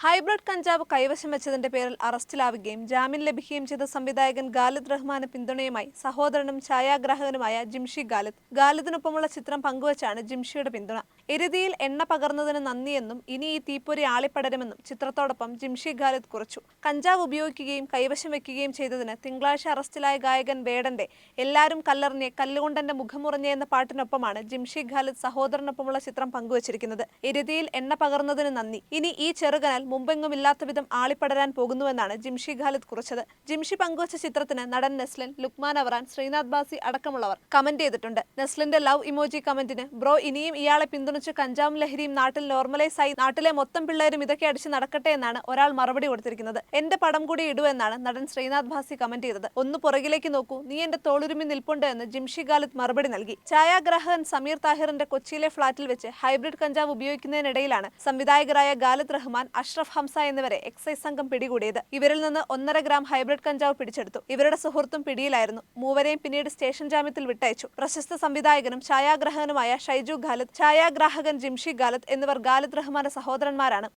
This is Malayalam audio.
ഹൈബ്രിഡ് കഞ്ചാവ് കൈവശം വെച്ചതിന്റെ പേരിൽ അറസ്റ്റിലാവുകയും ജാമ്യം ലഭിക്കുകയും ചെയ്ത സംവിധായകൻ ഖാലിദ് റഹ്മാന് പിന്തുണയുമായി സഹോദരനും ഛായാഗ്രാഹകനുമായ ജിംഷി ഖാലിദ്. ഖാലിദിനൊപ്പമുള്ള ചിത്രം പങ്കുവച്ചാണ് ജിംഷിയുടെ പിന്തുണ. എരുതിയിൽ എണ്ണ പകർന്നതിന് നന്ദിയെന്നും ഇനി ഈ തീപ്പൊരി ആളിപ്പടരുമെന്നും ചിത്രത്തോടൊപ്പം ജിംഷി ഖാലിദ് കുറിച്ചു. കഞ്ചാവ് ഉപയോഗിക്കുകയും കൈവശം വെക്കുകയും ചെയ്തതിന് തിങ്കളാഴ്ച അറസ്റ്റിലായ ഗായകൻ വേടന്റെ എല്ലാരും കല്ലെറിഞ്ഞ് കല്ലുകൊണ്ടെന്റെ മുഖമുറിഞ്ഞ് എന്ന പാട്ടിനൊപ്പമാണ് ജിംഷി ഖാലിദ് സഹോദരനൊപ്പമുള്ള ചിത്രം പങ്കുവച്ചിരിക്കുന്നത്. എരുതിയിൽ എണ്ണ പകർന്നതിന് നന്ദി, ഇനി ഈ ചെറുകനാൽ മുമ്പെങ്ങുമില്ലാത്ത വിധം ആളിപ്പടരാൻ പോകുന്നുവെന്നാണ് ജിംഷി ഖാലിദ് കുറിച്ചത്. ജിംഷി പങ്കുവച്ച ചിത്രത്തിന് നടൻ നെസ്ലിൻ, ലുക്മാൻ അവറാൻ, ശ്രീനാഥ് ബാസി അടക്കമുള്ളവർ കമന്റ് ചെയ്തിട്ടുണ്ട്. നെസ്ലിന്റെ ലവ് ഇമോജി കമന്റിന് ബ്രോ ഇനിയും ഇയാളെ പിന്തുണച്ച് കഞ്ചാവും ലഹരിയും നാട്ടിൽ നോർമലൈസ് ആയി നാട്ടിലെ മൊത്തം പിള്ളേരും ഇതൊക്കെ അടിച്ച് നടക്കട്ടെ എന്നാണ് ഒരാൾ മറുപടി കൊടുത്തിരിക്കുന്നത്. എന്റെ പടം കൂടി ഇടൂ എന്നാണ് നടൻ ശ്രീനാഥ് ബാസി കമന്റ് ചെയ്തത്. ഒന്ന് പുറകിലേക്ക് നോക്കൂ, നീ എന്റെ തോളുരുമി നിൽപ്പുണ്ട് എന്ന് ജിംഷി ഖാലിദ് മറുപടി നൽകി. ഛായാഗ്രാഹകൻ സമീർ താഹിറിന്റെ കൊച്ചിയിലെ ഫ്ളാറ്റിൽ വെച്ച് ഹൈബ്രിഡ് കഞ്ചാവ് ഉപയോഗിക്കുന്നതിനിടയിലാണ് സംവിധായകരായ ഖാലിദ് റഹ്മാൻ, അഷ്റഫ് ഹംസ എന്നിവരെ എക്സൈസ് സംഘം പിടികൂടിയത്. ഇവരിൽ നിന്ന് 1.5 ഗ്രാം ഹൈബ്രിഡ് കഞ്ചാവ് പിടിച്ചെടുത്തു. ഇവരുടെ സുഹൃത്തും പിടിയിലായിരുന്നു. മൂവരെയും പിന്നീട് സ്റ്റേഷൻ ജാമ്യത്തിൽ വിട്ടയച്ചു. പ്രശസ്ത സംവിധായകനും ഛായാഗ്രാഹകനുമായ ഷൈജു ഖാലിദ്, ഛായാഗ്രാഹകൻ ജിംഷി ഖാലിദ് എന്നിവർ ഖാലിദ് റഹ്മാന്റെ സഹോദരന്മാരാണ്.